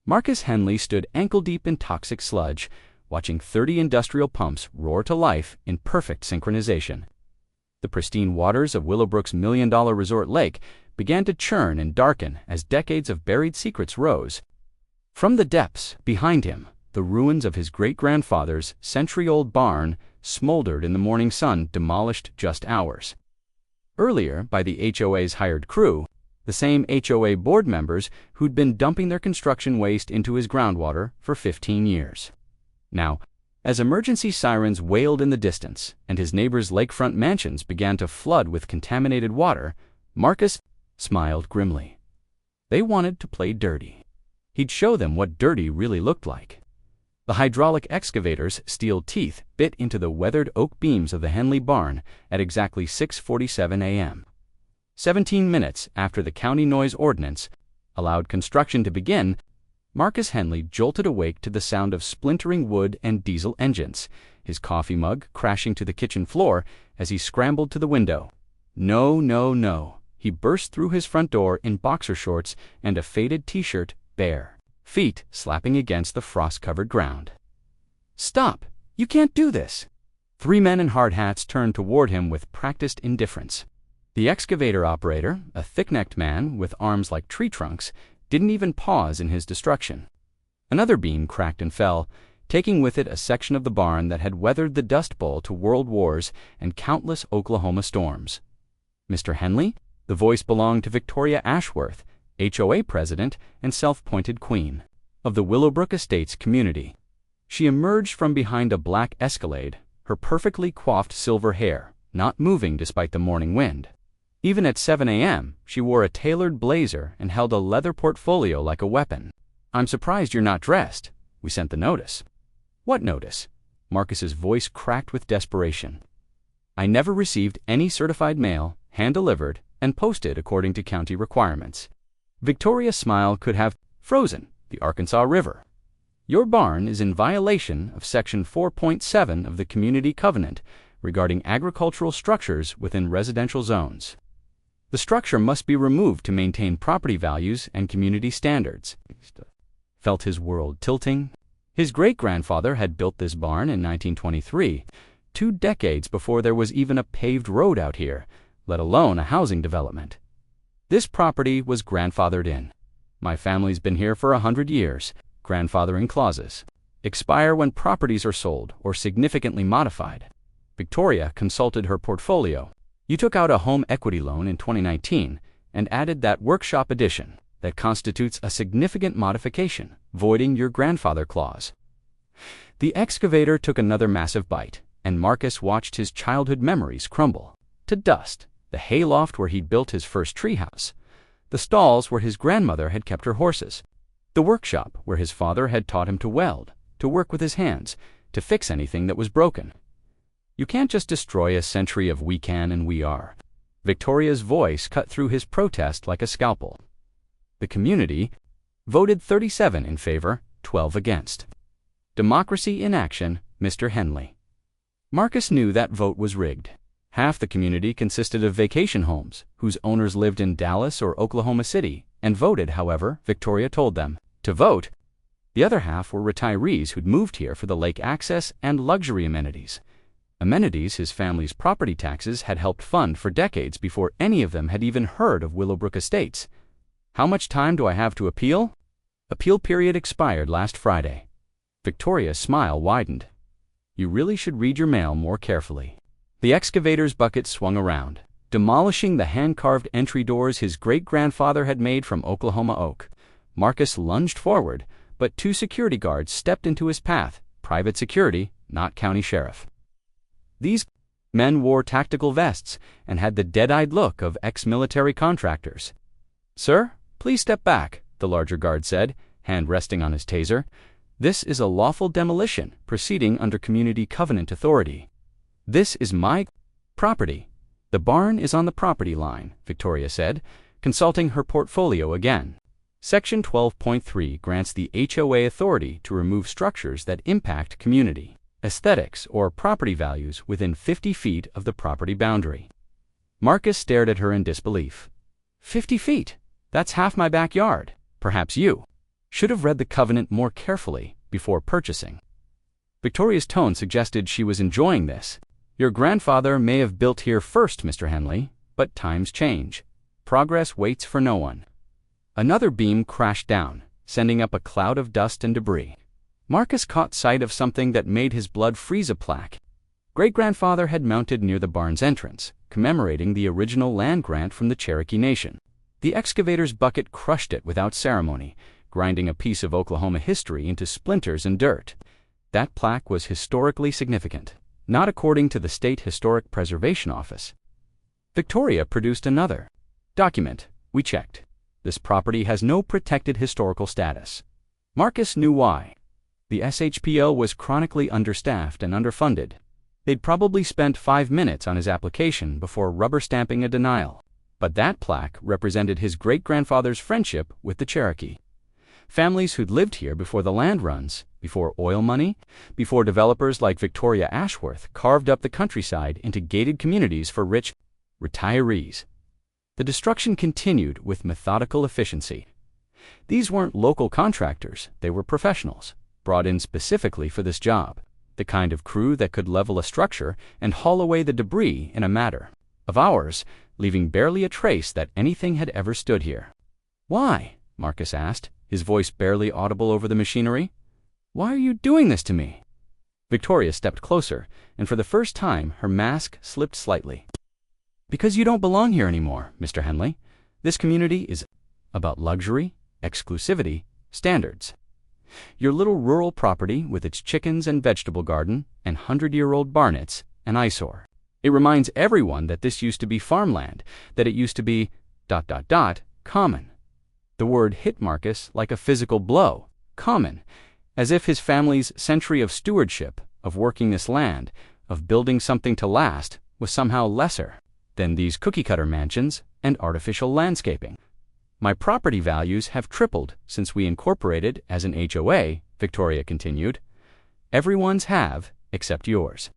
Marcus Henley stood ankle-deep in toxic sludge, watching 30 industrial pumps roar to life in perfect synchronization. The pristine waters of Willowbrook's million-dollar resort lake began to churn and darken as decades of buried secrets rose. From the depths behind him, the ruins of his great-grandfather's century-old barn smoldered in the morning sun, demolished just hours earlier by the HOA's hired crew, the same HOA board members who'd been dumping their construction waste into his groundwater for 15 years. Now, as emergency sirens wailed in the distance and his neighbors' lakefront mansions began to flood with contaminated water, Marcus smiled grimly. They wanted to play dirty. He'd show them what dirty really looked like. The hydraulic excavator's steel teeth bit into the weathered oak beams of the Henley barn at exactly 6:47 a.m. 17 minutes after the county noise ordinance allowed construction to begin, Marcus Henley jolted awake to the sound of splintering wood and diesel engines, his coffee mug crashing to the kitchen floor as he scrambled to the window. No, no, no. He burst through his front door in boxer shorts and a faded t-shirt, bare feet slapping against the frost-covered ground. "Stop! You can't do this!" 3 men in hard hats turned toward him with practiced indifference. The excavator operator, a thick-necked man with arms like tree trunks, didn't even pause in his destruction. Another beam cracked and fell, taking with it a section of the barn that had weathered the Dust Bowl to world wars and countless Oklahoma storms. "Mr. Henley?" The voice belonged to Victoria Ashworth, HOA president and self-appointed queen of the Willowbrook Estates community. She emerged from behind a black Escalade, her perfectly coiffed silver hair not moving despite the morning wind. Even at 7 a.m., she wore a tailored blazer and held a leather portfolio like a weapon. "I'm surprised you're not dressed. We sent the notice." "What notice?" Marcus's voice cracked with desperation. "I never received any certified mail, hand-delivered, and posted according to county requirements." Victoria's smile could have frozen the Arkansas River. "Your barn is in violation of Section 4.7 of the Community Covenant regarding agricultural structures within residential zones. The structure must be removed to maintain property values and community standards." Felt his world tilting. His great-grandfather had built this barn in 1923, 2 decades before there was even a paved road out here, let alone a housing development. This property was grandfathered in. "My family's been here for 100 years. Grandfathering clauses expire when properties are sold or significantly modified." Victoria consulted her portfolio. "You took out a home equity loan in 2019 and added that workshop addition. That constitutes a significant modification, voiding your grandfather clause." The excavator took another massive bite, and Marcus watched his childhood memories crumble to dust. The hayloft where he'd built his first treehouse, the stalls where his grandmother had kept her horses, the workshop where his father had taught him to weld, to work with his hands, to fix anything that was broken. "You can't just destroy a century of we can and we are." Victoria's voice cut through his protest like a scalpel. The community voted 37 in favor, 12 against. Democracy in action, Mr. Henley. Marcus knew that vote was rigged. Half the community consisted of vacation homes, whose owners lived in Dallas or Oklahoma City, and voted, however, Victoria told them, to vote. The other half were retirees who'd moved here for the lake access and luxury amenities. Amenities his family's property taxes had helped fund for decades before any of them had even heard of Willowbrook Estates. "How much time do I have to appeal?" Appeal period expired last Friday. Victoria's smile widened. "You really should read your mail more carefully." The excavator's bucket swung around, demolishing the hand-carved entry doors his great-grandfather had made from Oklahoma oak. Marcus lunged forward, but 2 security guards stepped into his path, private security, not county sheriff. These men wore tactical vests and had the dead-eyed look of ex-military contractors. "Sir, please step back," the larger guard said, hand resting on his taser. "This is a lawful demolition proceeding under community covenant authority. This is my property. The barn is on the property line," Victoria said, consulting her portfolio again. Section 12.3 grants the HOA authority to remove structures that impact community aesthetics or property values within 50 feet of the property boundary. Marcus stared at her in disbelief. 50 feet? That's half my backyard. Perhaps you. Should have read the covenant more carefully before purchasing. Victoria's tone suggested she was enjoying this. Your grandfather may have built here first, Mr. Henley, but times change. Progress waits for no one. Another beam crashed down, sending up a cloud of dust and debris. Marcus caught sight of something that made his blood freeze. A plaque great-grandfather had mounted near the barn's entrance, commemorating the original land grant from the Cherokee Nation. The excavator's bucket crushed it without ceremony, grinding a piece of Oklahoma history into splinters and dirt. That plaque was historically significant, not according to the State Historic Preservation Office. Victoria produced another document. We checked. This property has no protected historical status. Marcus knew why. The SHPO was chronically understaffed and underfunded. They'd probably spent 5 minutes on his application before rubber stamping a denial. But that plaque represented his great-grandfather's friendship with the Cherokee. Families who'd lived here before the land runs, before oil money, before developers like Victoria Ashworth carved up the countryside into gated communities for rich retirees. The destruction continued with methodical efficiency. These weren't local contractors, they were professionals, brought in specifically for this job, the kind of crew that could level a structure and haul away the debris in a matter of hours, leaving barely a trace that anything had ever stood here. Why? Marcus asked, his voice barely audible over the machinery. Why are you doing this to me? Victoria stepped closer, and for the first time her mask slipped slightly. Because you don't belong here anymore, Mr. Henley. This community is about luxury, exclusivity, standards. Your little rural property with its chickens and vegetable garden and 100-year-old barnets, an eyesore. It reminds everyone that this used to be farmland, that it used to be ... common. The word hit Marcus like a physical blow, common, as if his family's century of stewardship, of working this land, of building something to last, was somehow lesser than these cookie-cutter mansions and artificial landscaping. My property values have tripled since we incorporated as an HOA, Victoria continued. Everyone's have, except yours.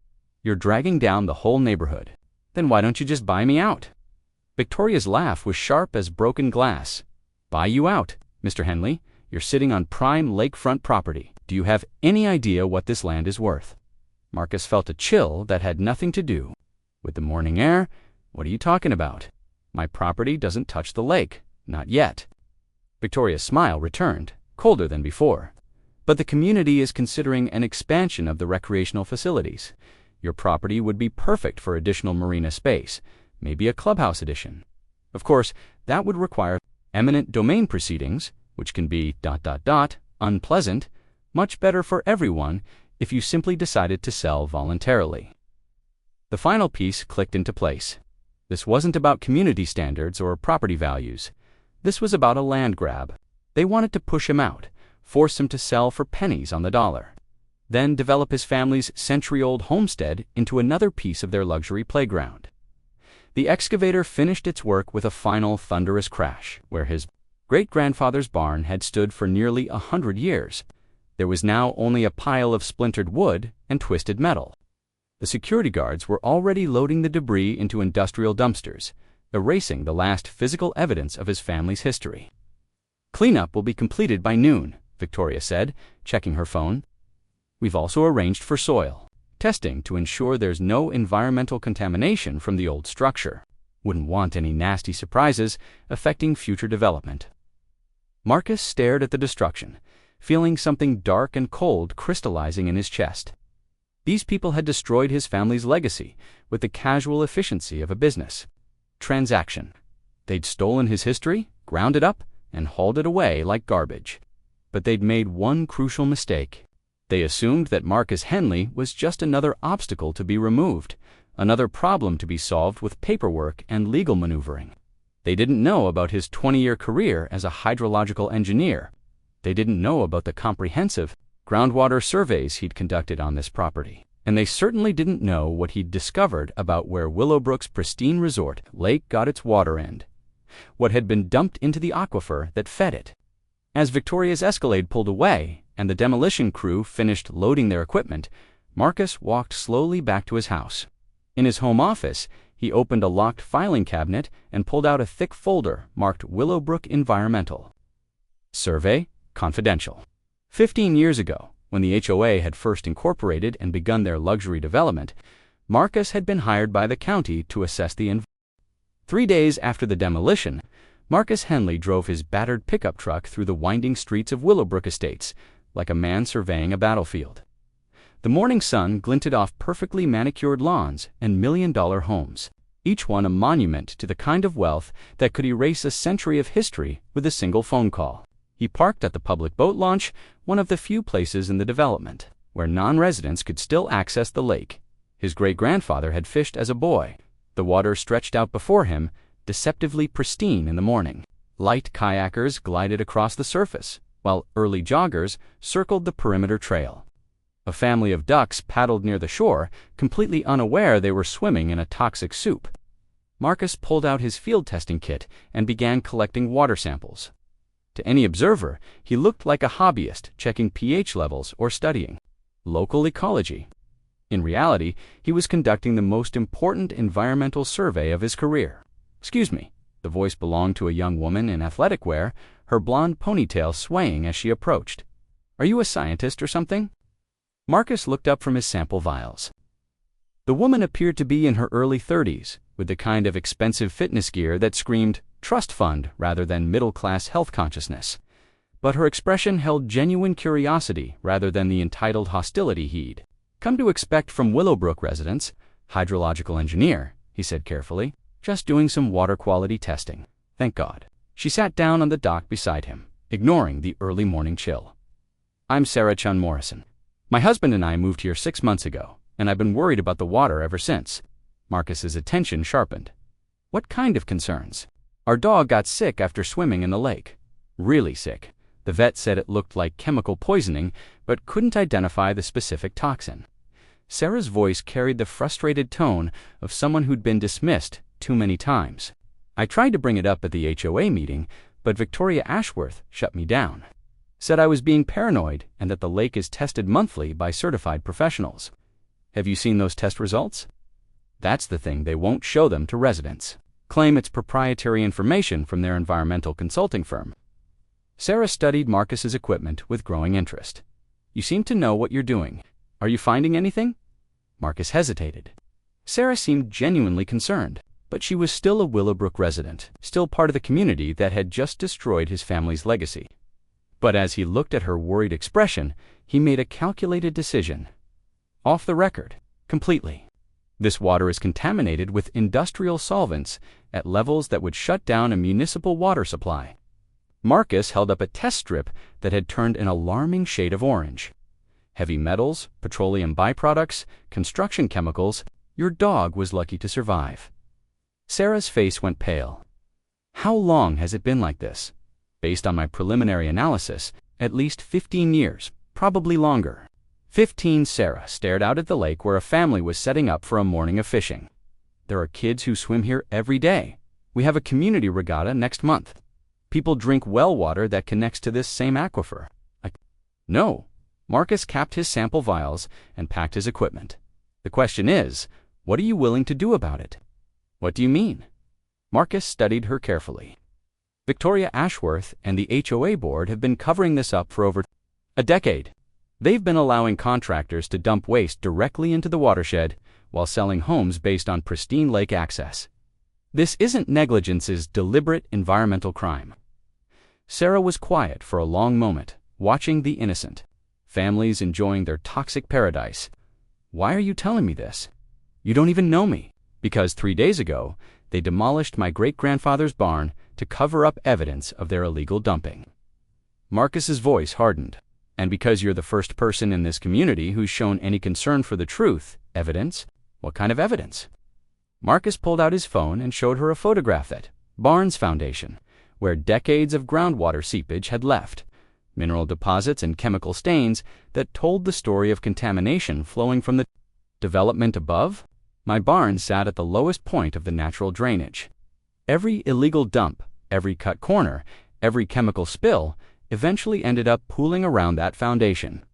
You're dragging down the whole neighborhood. Then why don't you just buy me out? Victoria's laugh was sharp as broken glass. Buy you out, Mr. Henley. You're sitting on prime lakefront property. Do you have any idea what this land is worth? Marcus felt a chill that had nothing to do with the morning air. What are you talking about? My property doesn't touch the lake. Not yet. Victoria's smile returned, colder than before. But the community is considering an expansion of the recreational facilities. Your property would be perfect for additional marina space, maybe a clubhouse addition. Of course, that would require eminent domain proceedings, which can be ... unpleasant, much better for everyone if you simply decided to sell voluntarily. The final piece clicked into place. This wasn't about community standards or property values. This was about a land grab. They wanted to push him out, force him to sell for pennies on the dollar, then develop his family's century-old homestead into another piece of their luxury playground. The excavator finished its work with a final thunderous crash, where his great-grandfather's barn had stood for nearly 100 years. There was now only a pile of splintered wood and twisted metal. The security guards were already loading the debris into industrial dumpsters, erasing the last physical evidence of his family's history. Cleanup will be completed by noon, Victoria said, checking her phone. We've also arranged for soil testing to ensure there's no environmental contamination from the old structure. Wouldn't want any nasty surprises affecting future development. Marcus stared at the destruction, feeling something dark and cold crystallizing in his chest. These people had destroyed his family's legacy with the casual efficiency of a business transaction. They'd stolen his history, ground it up, and hauled it away like garbage. But they'd made one crucial mistake. They assumed that Marcus Henley was just another obstacle to be removed, another problem to be solved with paperwork and legal maneuvering. They didn't know about his 20-year career as a hydrological engineer. They didn't know about the comprehensive groundwater surveys he'd conducted on this property. And they certainly didn't know what he'd discovered about where Willowbrook's pristine resort lake got its water end, what had been dumped into the aquifer that fed it. As Victoria's Escalade pulled away and the demolition crew finished loading their equipment, Marcus walked slowly back to his house. In his home office, he opened a locked filing cabinet and pulled out a thick folder marked Willowbrook Environmental. Survey, Confidential. 15 years ago, when the HOA had first incorporated and begun their luxury development, Marcus had been hired by the county to assess the environment. 3 days after the demolition, Marcus Henley drove his battered pickup truck through the winding streets of Willowbrook Estates, like a man surveying a battlefield. The morning sun glinted off perfectly manicured lawns and million-dollar homes, each one a monument to the kind of wealth that could erase a century of history with a single phone call. He parked at the public boat launch, one of the few places in the development where non-residents could still access the lake. His great-grandfather had fished as a boy. The water stretched out before him, deceptively pristine in the morning. Light kayakers glided across the surface, while early joggers circled the perimeter trail. A family of ducks paddled near the shore, completely unaware they were swimming in a toxic soup. Marcus pulled out his field testing kit and began collecting water samples. To any observer, he looked like a hobbyist checking pH levels or studying local ecology. In reality, he was conducting the most important environmental survey of his career. "Excuse me." The voice belonged to a young woman in athletic wear, her blonde ponytail swaying as she approached. "Are you a scientist or something?" Marcus looked up from his sample vials. The woman appeared to be in her early 30s, with the kind of expensive fitness gear that screamed trust fund rather than middle-class health consciousness. But her expression held genuine curiosity rather than the entitled hostility he'd come to expect from Willowbrook residents. "Hydrological engineer," he said carefully. "Just doing some water quality testing. Thank God." She sat down on the dock beside him, ignoring the early morning chill. "I'm Sarah Chun Morrison. My husband and I moved here 6 months ago, and I've been worried about the water ever since." Marcus's attention sharpened. "What kind of concerns?" "Our dog got sick after swimming in the lake. Really sick. The vet said it looked like chemical poisoning, but couldn't identify the specific toxin." Sarah's voice carried the frustrated tone of someone who'd been dismissed too many times. "I tried to bring it up at the HOA meeting, but Victoria Ashworth shut me down. Said I was being paranoid and that the lake is tested monthly by certified professionals." "Have you seen those test results?" "That's the thing, they won't show them to residents. Claim it's proprietary information from their environmental consulting firm." Sarah studied Marcus's equipment with growing interest. "You seem to know what you're doing. Are you finding anything?" Marcus hesitated. Sarah seemed genuinely concerned, but she was still a Willowbrook resident, still part of the community that had just destroyed his family's legacy. But as he looked at her worried expression, he made a calculated decision. "Off the record, completely. This water is contaminated with industrial solvents at levels that would shut down a municipal water supply." Marcus held up a test strip that had turned an alarming shade of orange. "Heavy metals, petroleum byproducts, construction chemicals. Your dog was lucky to survive." Sarah's face went pale. "How long has it been like this?" "Based on my preliminary analysis, at least 15 years, probably longer." 15. Sarah stared out at the lake where a family was setting up for a morning of fishing. "There are kids who swim here every day. We have a community regatta next month. People drink well water that connects to this same aquifer." "No." Marcus capped his sample vials and packed his equipment. "The question is, what are you willing to do about it?" "What do you mean?" Marcus studied her carefully. "Victoria Ashworth and the HOA board have been covering this up for over a decade. They've been allowing contractors to dump waste directly into the watershed while selling homes based on pristine lake access. This isn't negligence, it's deliberate environmental crime." Sarah was quiet for a long moment, watching the innocent families enjoying their toxic paradise. "Why are you telling me this? You don't even know me." "Because 3 days ago, they demolished my great-grandfather's barn to cover up evidence of their illegal dumping." Marcus's voice hardened. "And because you're the first person in this community who's shown any concern for the truth, evidence? What kind of evidence?" Marcus pulled out his phone and showed her a photograph that Barnes Foundation, where decades of groundwater seepage had left mineral deposits and chemical stains that told the story of contamination flowing from the development above. "My barn sat at the lowest point of the natural drainage. Every illegal dump, every cut corner, every chemical spill eventually ended up pooling around that foundation.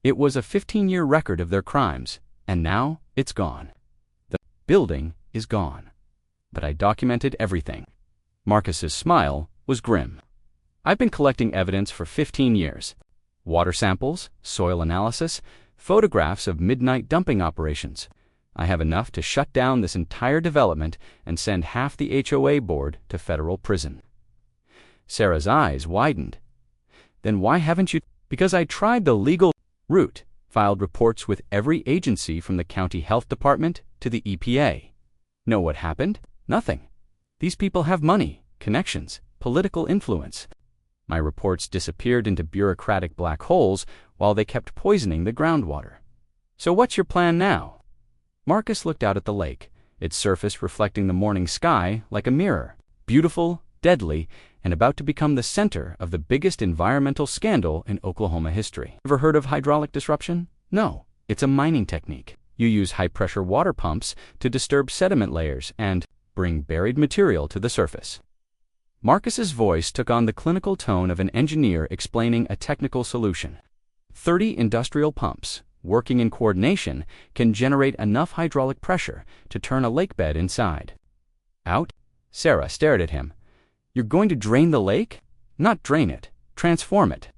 It was a 15-year record of their crimes, and now it's gone. The building is gone. But I documented everything." Marcus's smile was grim. I've been collecting evidence for 15 years. Water samples, soil analysis, photographs of midnight dumping operations. I have enough to shut down this entire development and send half the HOA board to federal prison. Sarah's eyes widened. Then why haven't you? Because I tried the legal route, filed reports with every agency from the county health department to the EPA. Know what happened? Nothing. These people have money, connections, political influence. My reports disappeared into bureaucratic black holes while they kept poisoning the groundwater. So what's your plan now? Marcus looked out at the lake, its surface reflecting the morning sky like a mirror, beautiful, deadly, and about to become the center of the biggest environmental scandal in Oklahoma history. Ever heard of hydraulic disruption? No, it's a mining technique. You use high-pressure water pumps to disturb sediment layers and bring buried material to the surface. Marcus's voice took on the clinical tone of an engineer explaining a technical solution. 30 industrial pumps, working in coordination, can generate enough hydraulic pressure to turn a lake bed inside out. Sarah stared at him. You're going to drain the lake? Not drain it, transform it.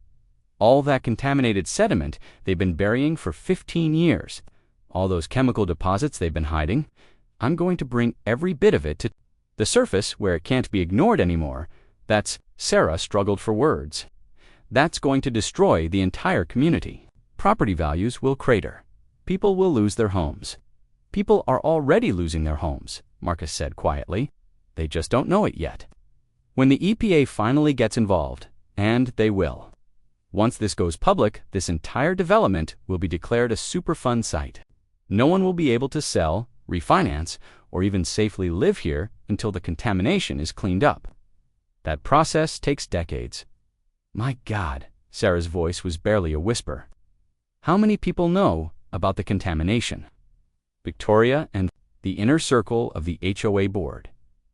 All that contaminated sediment they've been burying for 15 years, all those chemical deposits they've been hiding, I'm going to bring every bit of it to the surface where it can't be ignored anymore. Sarah struggled for words. That's going to destroy the entire community. Property values will crater. People will lose their homes. People are already losing their homes, Marcus said quietly. They just don't know it yet. When the EPA finally gets involved, and they will, once this goes public, this entire development will be declared a Superfund site. No one will be able to sell, refinance, or even safely live here until the contamination is cleaned up. That process takes decades. My God, Sarah's voice was barely a whisper. How many people know about the contamination? Victoria and the inner circle of the HOA board.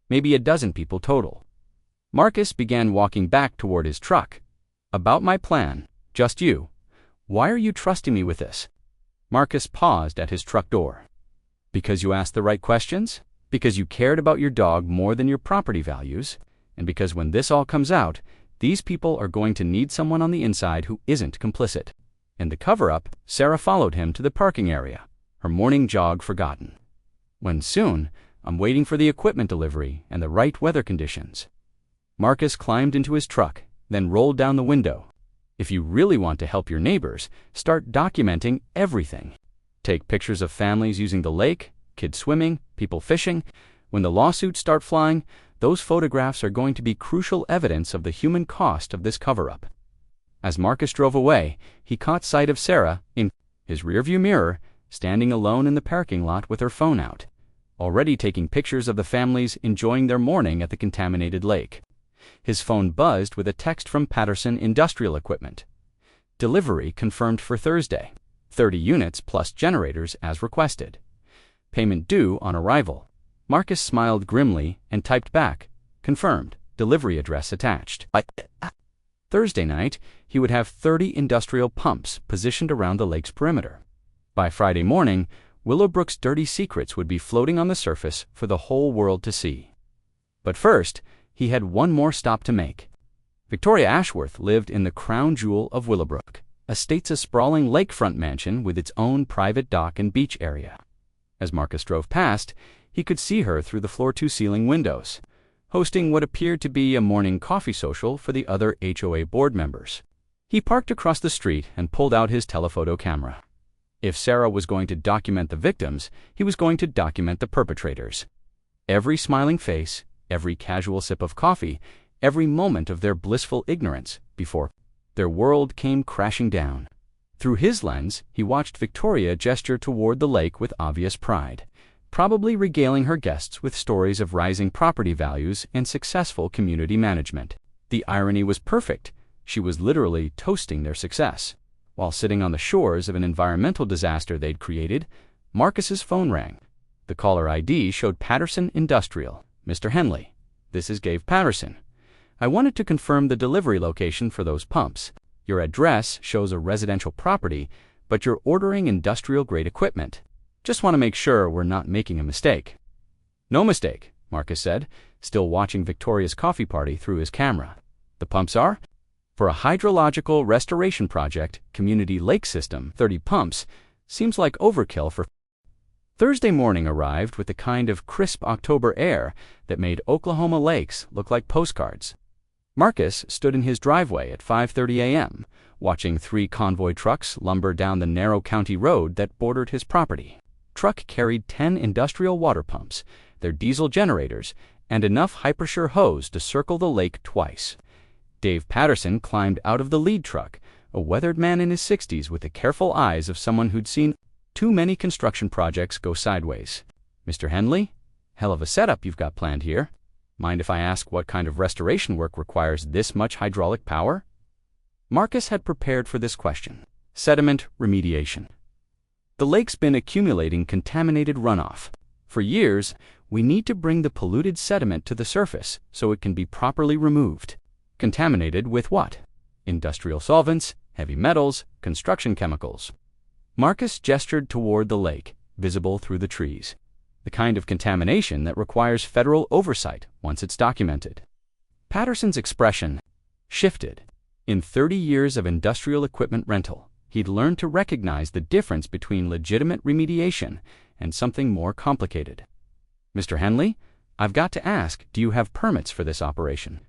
Maybe a dozen people total. Marcus began walking back toward his truck. About my plan, just you. Why are you trusting me with this? Marcus paused at his truck door. Because you asked the right questions? Because you cared about your dog more than your property values? And because when this all comes out, these people are going to need someone on the inside who isn't complicit. In the cover-up, Sarah followed him to the parking area, her morning jog forgotten. When soon, I'm waiting for the equipment delivery and the right weather conditions. Marcus climbed into his truck, then rolled down the window. If you really want to help your neighbors, start documenting everything. Take pictures of families using the lake, kids swimming, people fishing. When the lawsuits start flying, those photographs are going to be crucial evidence of the human cost of this cover-up. As Marcus drove away, he caught sight of Sarah in his rearview mirror, standing alone in the parking lot with her phone out, already taking pictures of the families enjoying their morning at the contaminated lake. His phone buzzed with a text from Patterson Industrial Equipment. Delivery confirmed for Thursday. 30 units plus generators as requested. Payment due on arrival. Marcus smiled grimly and typed back, confirmed, delivery address attached. Thursday night, he would have 30 industrial pumps positioned around the lake's perimeter. By Friday morning, Willowbrook's dirty secrets would be floating on the surface for the whole world to see. But first, he had one more stop to make. Victoria Ashworth lived in the crown jewel of Willowbrook, a sprawling lakefront mansion with its own private dock and beach area. As Marcus drove past, he could see her through the floor-to-ceiling windows, hosting what appeared to be a morning coffee social for the other HOA board members. He parked across the street and pulled out his telephoto camera. If Sarah was going to document the victims, he was going to document the perpetrators. Every smiling face, every casual sip of coffee, every moment of their blissful ignorance before their world came crashing down. Through his lens, he watched Victoria gesture toward the lake with obvious pride, probably regaling her guests with stories of rising property values and successful community management. The irony was perfect. She was literally toasting their success. While sitting on the shores of an environmental disaster they'd created, Marcus's phone rang. The caller ID showed Patterson Industrial. Mr. Henley, this is Gabe Patterson. I wanted to confirm the delivery location for those pumps. Your address shows a residential property, but you're ordering industrial-grade equipment. Just want to make sure we're not making a mistake. No mistake, Marcus said, still watching Victoria's coffee party through his camera. The pumps are? For a hydrological restoration project, community lake system, 30 pumps, seems like overkill for Thursday morning arrived with the kind of crisp October air that made Oklahoma lakes look like postcards. Marcus stood in his driveway at 5:30 a.m., watching 3 convoy trucks lumber down the narrow county road that bordered his property. Truck carried 10 industrial water pumps, their diesel generators, and enough Hypersure hose to circle the lake twice. Dave Patterson climbed out of the lead truck, a weathered man in his 60s with the careful eyes of someone who'd seen too many construction projects go sideways. "Mr. Henley, hell of a setup you've got planned here. Mind if I ask what kind of restoration work requires this much hydraulic power?" Marcus had prepared for this question. Sediment remediation. The lake's been accumulating contaminated runoff. For years, we need to bring the polluted sediment to the surface so it can be properly removed. Contaminated with what? Industrial solvents, heavy metals, construction chemicals. Marcus gestured toward the lake, visible through the trees. The kind of contamination that requires federal oversight once it's documented. Patterson's expression shifted. In 30 years of industrial equipment rental, he'd learned to recognize the difference between legitimate remediation and something more complicated. "Mr. Henley, I've got to ask, do you have permits for this operation?"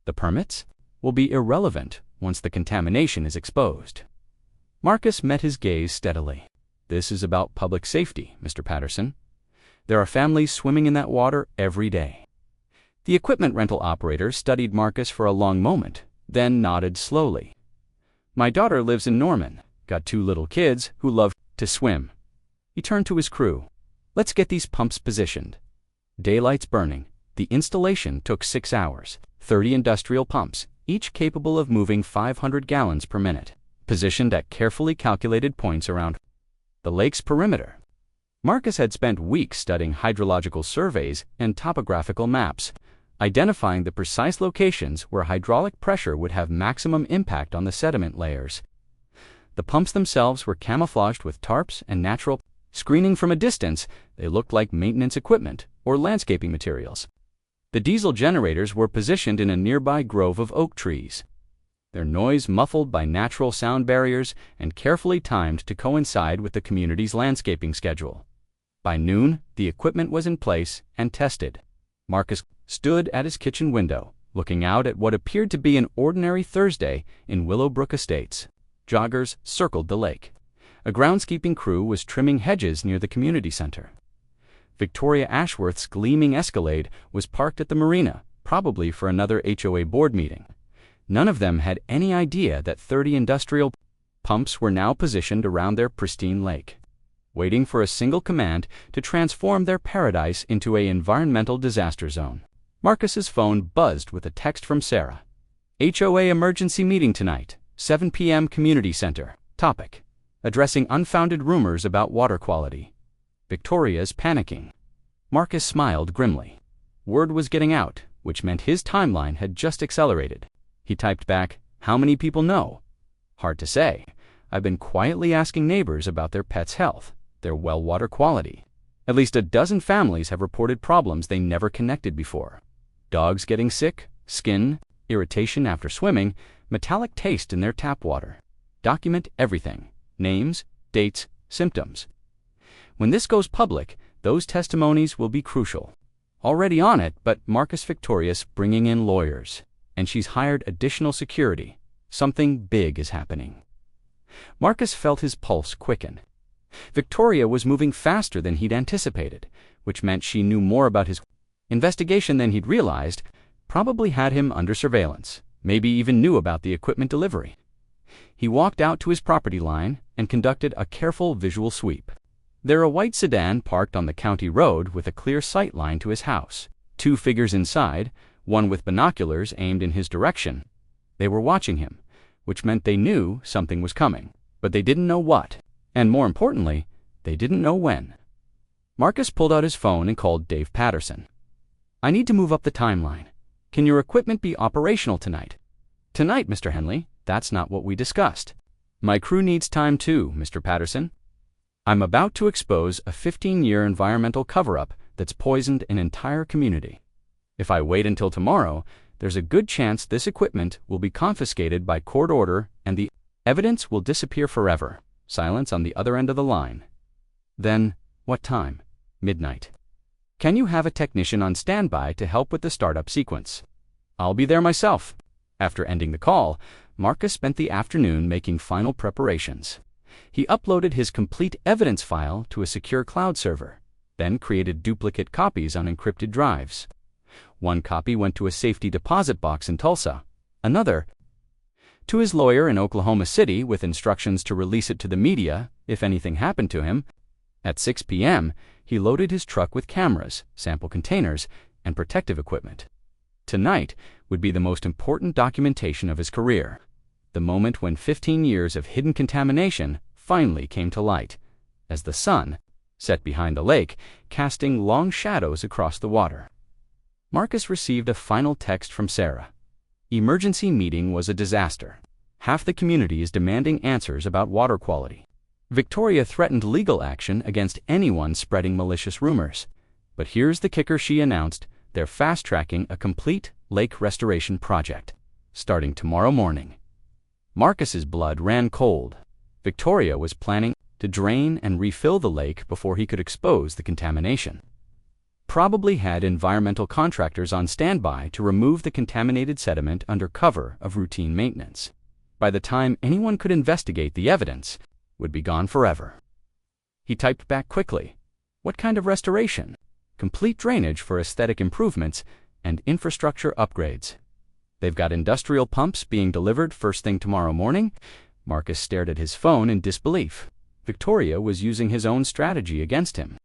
The permits will be irrelevant once the contamination is exposed. Marcus met his gaze steadily. "This is about public safety, Mr. Patterson. There are families swimming in that water every day." The equipment rental operator studied Marcus for a long moment, then nodded slowly. "My daughter lives in Norman, got 2 little kids who love to swim." He turned to his crew. "Let's get these pumps positioned." Daylight's burning. The installation took 6 hours. 30 industrial pumps, each capable of moving 500 gallons per minute, positioned at carefully calculated points around the lake's perimeter. Marcus had spent weeks studying hydrological surveys and topographical maps, identifying the precise locations where hydraulic pressure would have maximum impact on the sediment layers. The pumps themselves were camouflaged with tarps and natural screening. From a distance, they looked like maintenance equipment or landscaping materials. The diesel generators were positioned in a nearby grove of oak trees, their noise muffled by natural sound barriers and carefully timed to coincide with the community's landscaping schedule. By noon, the equipment was in place and tested. Marcus stood at his kitchen window, looking out at what appeared to be an ordinary Thursday in Willowbrook Estates. Joggers circled the lake. A groundskeeping crew was trimming hedges near the community center. Victoria Ashworth's gleaming Escalade was parked at the marina, probably for another HOA board meeting. None of them had any idea that 30 industrial pumps were now positioned around their pristine lake, waiting for a single command to transform their paradise into an environmental disaster zone. Marcus's phone buzzed with a text from Sarah. "HOA emergency meeting tonight, 7 p.m. Community Center. Topic: addressing unfounded rumors about water quality. Victoria's panicking." Marcus smiled grimly. Word was getting out, which meant his timeline had just accelerated. He typed back, "How many people know?" "Hard to say. I've been quietly asking neighbors about their pets' health, their well water quality. At least a dozen families have reported problems they never connected before. Dogs getting sick, skin, irritation after swimming, metallic taste in their tap water. Document everything: names, dates, symptoms. When this goes public, those testimonies will be crucial." Already on it, but Marcus Victoria's bringing in lawyers, and she's hired additional security. Something big is happening. Marcus felt his pulse quicken. Victoria was moving faster than he'd anticipated, which meant she knew more about his investigation than he'd realized, probably had him under surveillance, maybe even knew about the equipment delivery. He walked out to his property line and conducted a careful visual sweep. There a white sedan parked on the county road with a clear sight line to his house. 2 figures inside, one with binoculars aimed in his direction. They were watching him, which meant they knew something was coming, but they didn't know what, and more importantly, they didn't know when. Marcus pulled out his phone and called Dave Patterson. "I need to move up the timeline. Can your equipment be operational tonight?" "Tonight, Mr. Henley? That's not what we discussed." "My crew needs time too, Mr. Patterson. I'm about to expose a 15-year environmental cover-up that's poisoned an entire community. If I wait until tomorrow, there's a good chance this equipment will be confiscated by court order and the evidence will disappear forever. Silence on the other end of the line. Then, what time? Midnight. Can you have a technician on standby to help with the startup sequence? I'll be there myself. After ending the call, Marcus spent the afternoon making final preparations. He uploaded his complete evidence file to a secure cloud server, then created duplicate copies on encrypted drives. One copy went to a safety deposit box in Tulsa, another to his lawyer in Oklahoma City with instructions to release it to the media if anything happened to him. At 6 p.m., he loaded his truck with cameras, sample containers, and protective equipment. Tonight would be the most important documentation of his career, the moment when 15 years of hidden contamination finally came to light, as the sun set behind the lake, casting long shadows across the water. Marcus received a final text from Sarah. Emergency meeting was a disaster. Half the community is demanding answers about water quality. Victoria threatened legal action against anyone spreading malicious rumors. But here's the kicker, she announced. They're fast-tracking a complete lake restoration project, starting tomorrow morning. Marcus's blood ran cold. Victoria was planning to drain and refill the lake before he could expose the contamination. Probably had environmental contractors on standby to remove the contaminated sediment under cover of routine maintenance. By the time anyone could investigate, the evidence would be gone forever. He typed back quickly. What kind of restoration? Complete drainage for aesthetic improvements and infrastructure upgrades. They've got industrial pumps being delivered first thing tomorrow morning. Marcus stared at his phone in disbelief. Victoria was using his own strategy against him.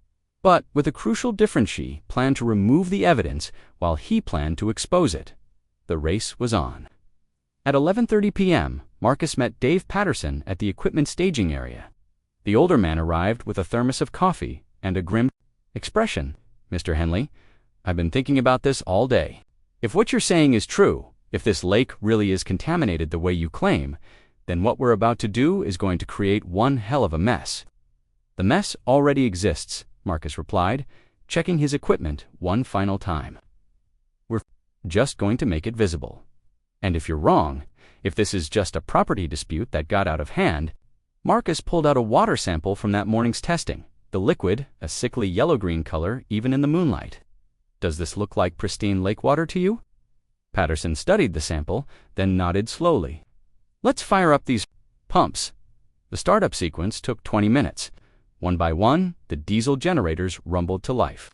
But with a crucial difference, she planned to remove the evidence while he planned to expose it. The race was on. At 11:30 p.m., Marcus met Dave Patterson at the equipment staging area. The older man arrived with a thermos of coffee and a grim expression. Mr. Henley, I've been thinking about this all day. If what you're saying is true, if this lake really is contaminated the way you claim, then what we're about to do is going to create one hell of a mess. The mess already exists, Marcus replied, checking his equipment one final time. We're just going to make it visible. And if you're wrong, if this is just a property dispute that got out of hand, Marcus pulled out a water sample from that morning's testing. The liquid, a sickly yellow-green color even in the moonlight. Does this look like pristine lake water to you? Patterson studied the sample, then nodded slowly. Let's fire up these pumps. The startup sequence took 20 minutes. One by one, the diesel generators rumbled to life,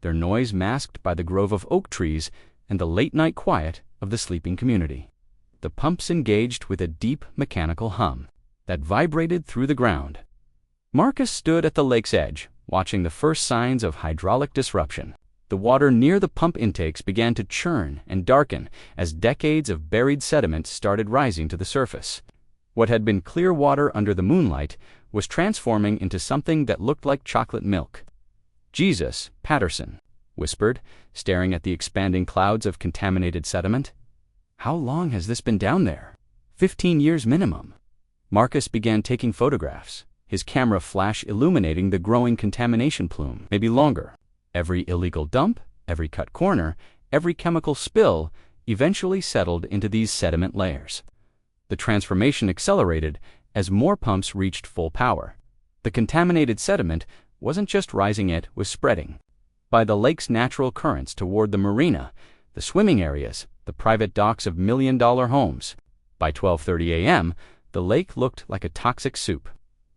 their noise masked by the grove of oak trees and the late-night quiet of the sleeping community. The pumps engaged with a deep mechanical hum that vibrated through the ground. Marcus stood at the lake's edge, watching the first signs of hydraulic disruption. The water near the pump intakes began to churn and darken as decades of buried sediment started rising to the surface. What had been clear water under the moonlight was transforming into something that looked like chocolate milk. Jesus, Patterson whispered, staring at the expanding clouds of contaminated sediment. How long has this been down there? 15 years minimum. Marcus began taking photographs, his camera flash illuminating the growing contamination plume. Maybe longer. Every illegal dump, every cut corner, every chemical spill eventually settled into these sediment layers. The transformation accelerated as more pumps reached full power. The contaminated sediment wasn't just rising, it was spreading. By the lake's natural currents toward the marina, the swimming areas, the private docks of million-dollar homes. By 12:30 a.m., the lake looked like a toxic soup.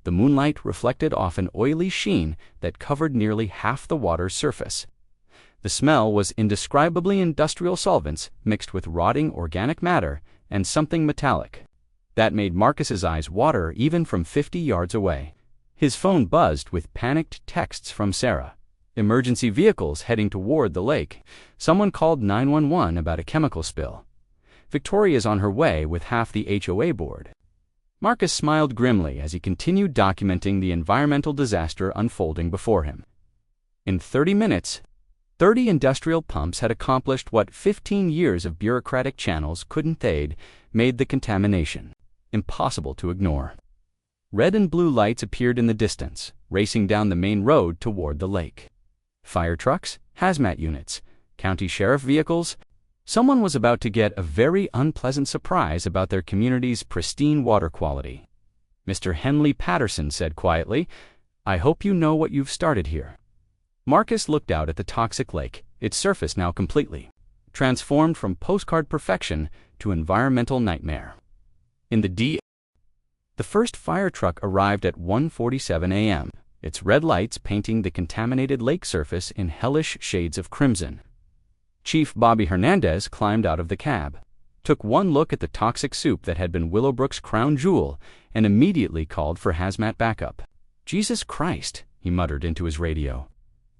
The moonlight reflected off an oily sheen that covered nearly half the water's surface. The smell was indescribably industrial solvents mixed with rotting organic matter and something metallic. That made Marcus's eyes water even from 50 yards away. His phone buzzed with panicked texts from Sarah. Emergency vehicles heading toward the lake. Someone called 911 about a chemical spill. Victoria's on her way with half the HOA board. Marcus smiled grimly as he continued documenting the environmental disaster unfolding before him. In 30 minutes, 30 industrial pumps had accomplished what 15 years of bureaucratic channels couldn't aid, made the contamination impossible to ignore. Red and blue lights appeared in the distance, racing down the main road toward the lake. Fire trucks, hazmat units, county sheriff vehicles, Someone was about to get a very unpleasant surprise about their community's pristine water quality. Mr. Henley Patterson said quietly, "I hope you know what you've started here." Marcus looked out at the toxic lake, its surface now completely transformed from postcard perfection to environmental nightmare. The first fire truck arrived at 1:47 a.m., its red lights painting the contaminated lake surface in hellish shades of crimson. Chief Bobby Hernandez climbed out of the cab, took one look at the toxic soup that had been Willowbrook's crown jewel, and immediately called for hazmat backup. "Jesus Christ," he muttered into his radio.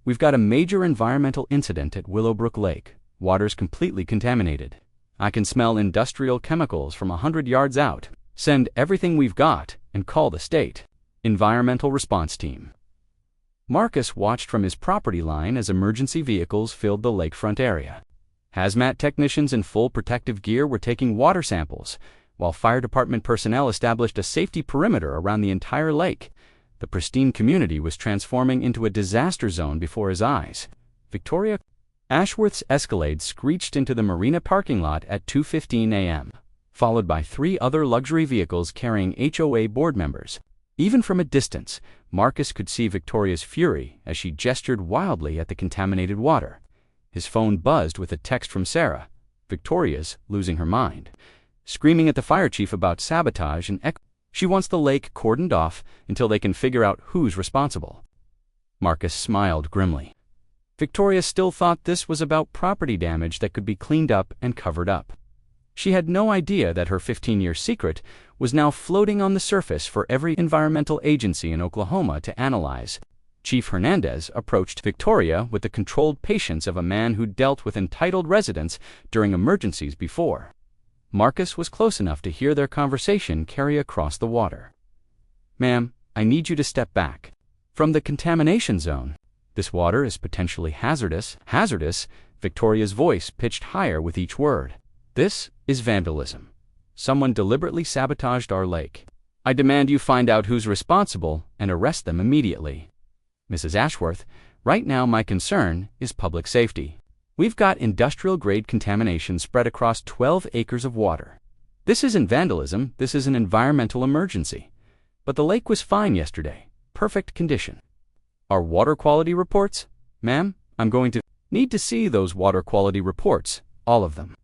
"We've got a major environmental incident at Willowbrook Lake. Water's completely contaminated. I can smell industrial chemicals from 100 yards out. Send everything we've got and call the state environmental response team." Marcus watched from his property line as emergency vehicles filled the lakefront area. Hazmat technicians in full protective gear were taking water samples, while fire department personnel established a safety perimeter around the entire lake. The pristine community was transforming into a disaster zone before his eyes. Victoria Ashworth's Escalade screeched into the marina parking lot at 2:15 a.m., followed by 3 other luxury vehicles carrying HOA board members. Even from a distance, Marcus could see Victoria's fury as she gestured wildly at the contaminated water. His phone buzzed with a text from Sarah. Victoria's losing her mind, screaming at the fire chief about sabotage and she wants the lake cordoned off until they can figure out who's responsible. Marcus smiled grimly. Victoria still thought this was about property damage that could be cleaned up and covered up. She had no idea that her 15-year secret was now floating on the surface for every environmental agency in Oklahoma to analyze. Chief Hernandez approached Victoria with the controlled patience of a man who dealt with entitled residents during emergencies before. Marcus was close enough to hear their conversation carry across the water. "Ma'am, I need you to step back from the contamination zone. This water is potentially hazardous." Hazardous, Victoria's voice pitched higher with each word. "This is vandalism. Someone deliberately sabotaged our lake. I demand you find out who's responsible and arrest them immediately." "Mrs. Ashworth, right now my concern is public safety. We've got industrial-grade contamination spread across 12 acres of water. This isn't vandalism, this is an environmental emergency. But the lake was fine yesterday, perfect condition." "Our water quality reports? Ma'am, I'm going to need to see those water quality reports, all of them."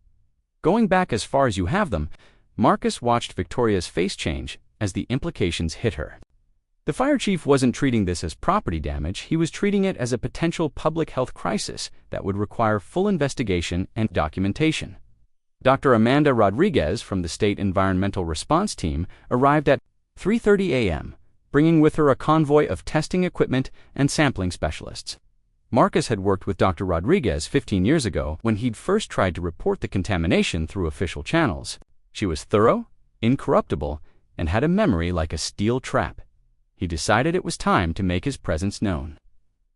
Going back as far as you have them, Marcus watched Victoria's face change as the implications hit her. The fire chief wasn't treating this as property damage, he was treating it as a potential public health crisis that would require full investigation and documentation. Dr. Amanda Rodriguez from the State Environmental Response Team arrived at 3:30 a.m., bringing with her a convoy of testing equipment and sampling specialists. Marcus had worked with Dr. Rodriguez 15 years ago when he'd first tried to report the contamination through official channels. She was thorough, incorruptible, and had a memory like a steel trap. He decided it was time to make his presence known.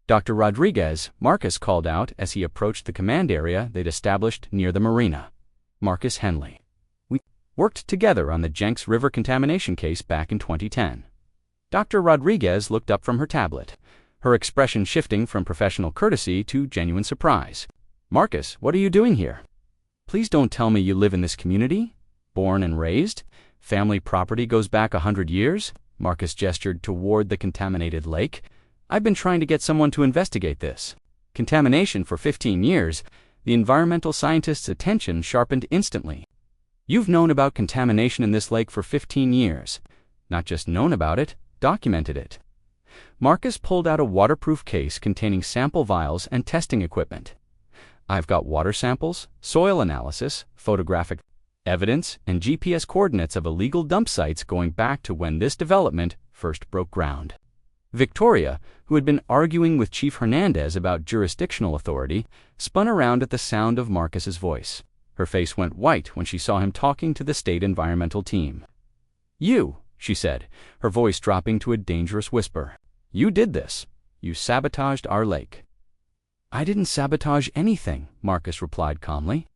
"Dr. Rodriguez," Marcus called out as he approached the command area they'd established near the marina. "Marcus Henley. We worked together on the Jenks River contamination case back in 2010. Dr. Rodriguez looked up from her tablet, her expression shifting from professional courtesy to genuine surprise. "Marcus, what are you doing here? Please don't tell me you live in this community? Born and raised? Family property goes back 100 years? Marcus gestured toward the contaminated lake. "I've been trying to get someone to investigate this. Contamination for 15 years. The environmental scientist's attention sharpened instantly. "You've known about contamination in this lake for 15 years. Not just known about it, documented it." Marcus pulled out a waterproof case containing sample vials and testing equipment. "I've got water samples, soil analysis, photographic evidence, and GPS coordinates of illegal dump sites going back to when this development first broke ground." Victoria, who had been arguing with Chief Hernandez about jurisdictional authority, spun around at the sound of Marcus's voice. Her face went white when she saw him talking to the state environmental team. "You," she said, her voice dropping to a dangerous whisper. "You did this. You sabotaged our lake." "I didn't sabotage anything," Marcus replied calmly.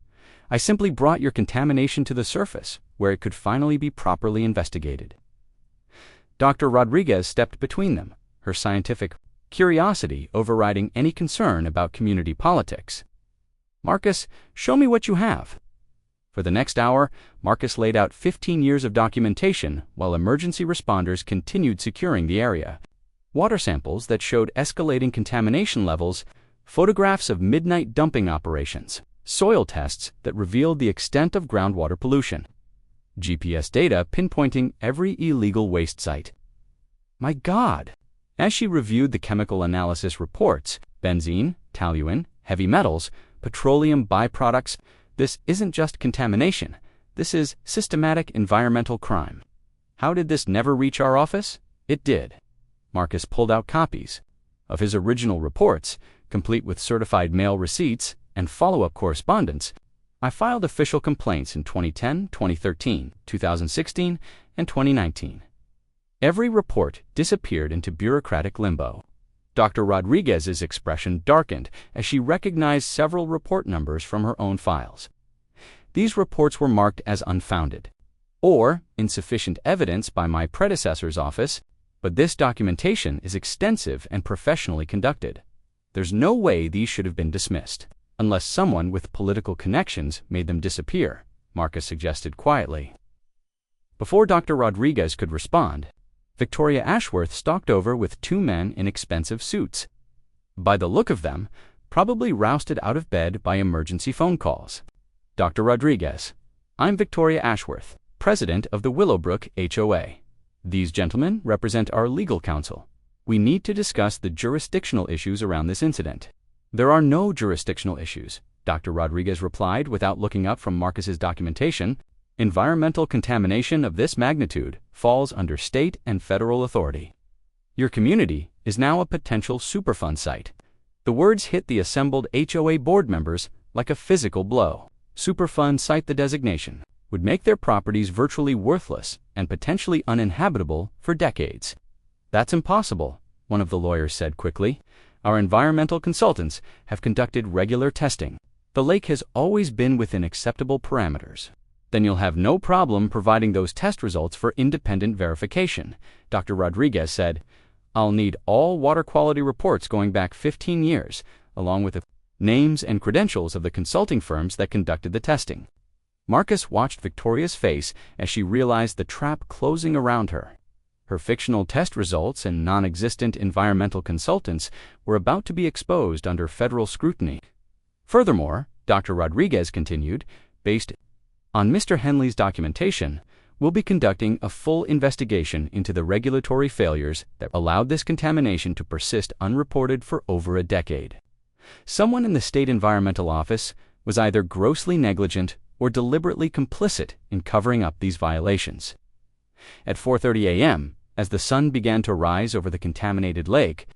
"I simply brought your contamination to the surface, where it could finally be properly investigated." Dr. Rodriguez stepped between them, her scientific curiosity overriding any concern about community politics. Marcus, show me what you have. For the next hour, Marcus laid out 15 years of documentation while emergency responders continued securing the area. Water samples that showed escalating contamination levels, photographs of midnight dumping operations, soil tests that revealed the extent of groundwater pollution, GPS data pinpointing every illegal waste site. My God! As she reviewed the chemical analysis reports, benzene, toluene, heavy metals, petroleum byproducts, this isn't just contamination. This is systematic environmental crime. How did this never reach our office? It did. Marcus pulled out copies of his original reports, complete with certified mail receipts and follow-up correspondence. I filed official complaints in 2010, 2013, 2016, and 2019. Every report disappeared into bureaucratic limbo. Dr. Rodriguez's expression darkened as she recognized several report numbers from her own files. These reports were marked as unfounded or insufficient evidence by my predecessor's office, but this documentation is extensive and professionally conducted. There's no way these should have been dismissed, unless someone with political connections made them disappear, Marcus suggested quietly. Before Dr. Rodriguez could respond, Victoria Ashworth stalked over with two men in expensive suits. By the look of them, probably rousted out of bed by emergency phone calls. Dr. Rodriguez, I'm Victoria Ashworth, president of the Willowbrook HOA. These gentlemen represent our legal counsel. We need to discuss the jurisdictional issues around this incident. There are no jurisdictional issues, Dr. Rodriguez replied without looking up from Marcus's documentation. Environmental contamination of this magnitude falls under state and federal authority. Your community is now a potential Superfund site. The words hit the assembled HOA board members like a physical blow. Superfund site, the designation, would make their properties virtually worthless and potentially uninhabitable for decades. That's impossible, one of the lawyers said quickly. Our environmental consultants have conducted regular testing. The lake has always been within acceptable parameters. Then you'll have no problem providing those test results for independent verification, Dr. Rodriguez said. I'll need all water quality reports going back 15 years, along with the names and credentials of the consulting firms that conducted the testing. Marcus watched Victoria's face as she realized the trap closing around her. Her fictional test results and non-existent environmental consultants were about to be exposed under federal scrutiny. Furthermore, Dr. Rodriguez continued, based on Mr. Henley's documentation, we'll be conducting a full investigation into the regulatory failures that allowed this contamination to persist unreported for over a decade. Someone in the State Environmental Office was either grossly negligent or deliberately complicit in covering up these violations. At 4:30 a.m., as the sun began to rise over the contaminated lake,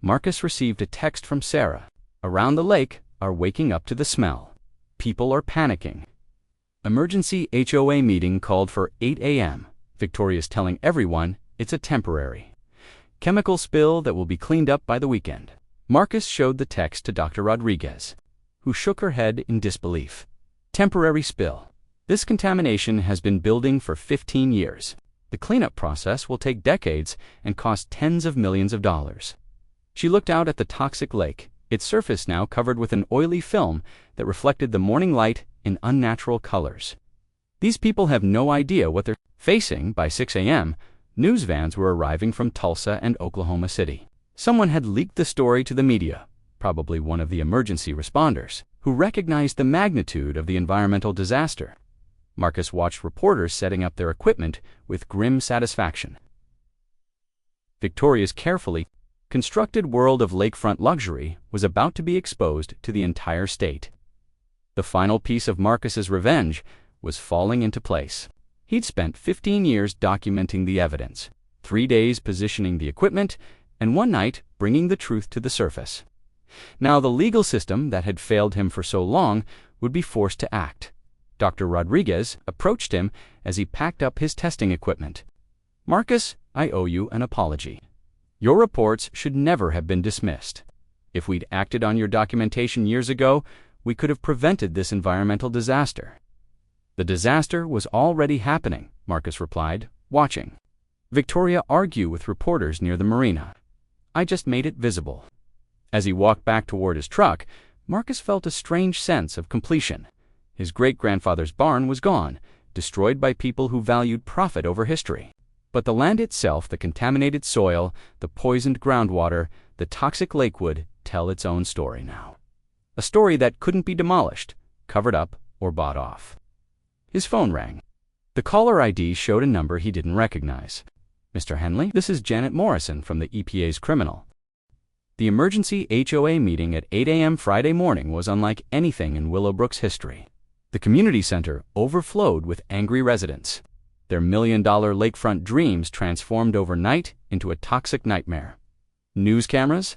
Marcus received a text from Sarah. Around the lake are waking up to the smell. People are panicking. Emergency HOA meeting called for 8 a.m. Victoria's telling everyone it's a temporary chemical spill that will be cleaned up by the weekend. Marcus showed the text to Dr. Rodriguez, who shook her head in disbelief. Temporary spill. This contamination has been building for 15 years. The cleanup process will take decades and cost tens of millions of dollars. She looked out at the toxic lake, its surface now covered with an oily film that reflected the morning light in unnatural colors. These people have no idea what they're facing. By 6 a.m., news vans were arriving from Tulsa and Oklahoma City. Someone had leaked the story to the media, probably one of the emergency responders, who recognized the magnitude of the environmental disaster. Marcus watched reporters setting up their equipment with grim satisfaction. Victoria's carefully constructed world of lakefront luxury was about to be exposed to the entire state. The final piece of Marcus's revenge was falling into place. He'd spent 15 years documenting the evidence, 3 days positioning the equipment, and 1 night bringing the truth to the surface. Now the legal system that had failed him for so long would be forced to act. Dr. Rodriguez approached him as he packed up his testing equipment. Marcus, I owe you an apology. Your reports should never have been dismissed. If we'd acted on your documentation years ago, we could have prevented this environmental disaster. The disaster was already happening, Marcus replied, watching Victoria argue with reporters near the marina. I just made it visible. As he walked back toward his truck, Marcus felt a strange sense of completion. His great-grandfather's barn was gone, destroyed by people who valued profit over history. But the land itself, the contaminated soil, the poisoned groundwater, the toxic lake would tell its own story now. A story that couldn't be demolished, covered up, or bought off. His phone rang. The caller ID showed a number he didn't recognize. "Mr. Henley, this is Janet Morrison from the EPA's criminal." The emergency HOA meeting at 8 a.m. Friday morning was unlike anything in Willowbrook's history. The community center overflowed with angry residents. Their million-dollar lakefront dreams transformed overnight into a toxic nightmare. News cameras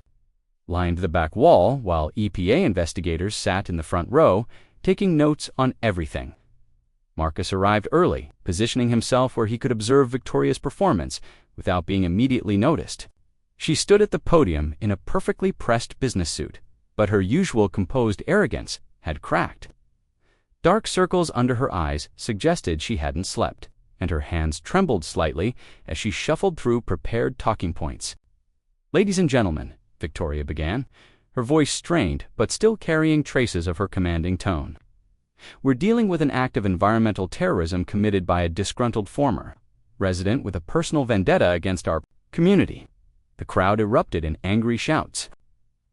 lined the back wall, while EPA investigators sat in the front row, taking notes on everything. Marcus arrived early, positioning himself where he could observe Victoria's performance without being immediately noticed. She stood at the podium in a perfectly pressed business suit, but her usual composed arrogance had cracked. Dark circles under her eyes suggested she hadn't slept, and her hands trembled slightly as she shuffled through prepared talking points. "Ladies and gentlemen," Victoria began, her voice strained but still carrying traces of her commanding tone. "We're dealing with an act of environmental terrorism committed by a disgruntled former resident with a personal vendetta against our community." The crowd erupted in angry shouts.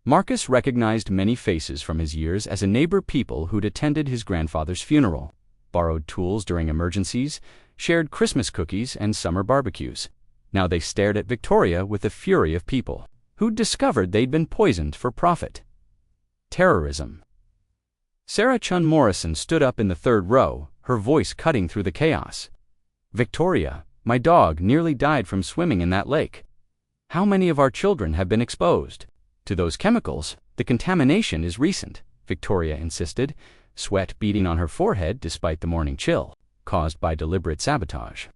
Marcus recognized many faces from his years as a neighbor, people who'd attended his grandfather's funeral, borrowed tools during emergencies, shared Christmas cookies and summer barbecues. Now they stared at Victoria with the fury of people who'd discovered they'd been poisoned for profit. Terrorism. Sarah Chun Morrison stood up in the third row, her voice cutting through the chaos. "Victoria, my dog nearly died from swimming in that lake. How many of our children have been exposed to those chemicals? The contamination is recent," Victoria insisted, sweat beading on her forehead despite the morning chill, caused by deliberate sabotage.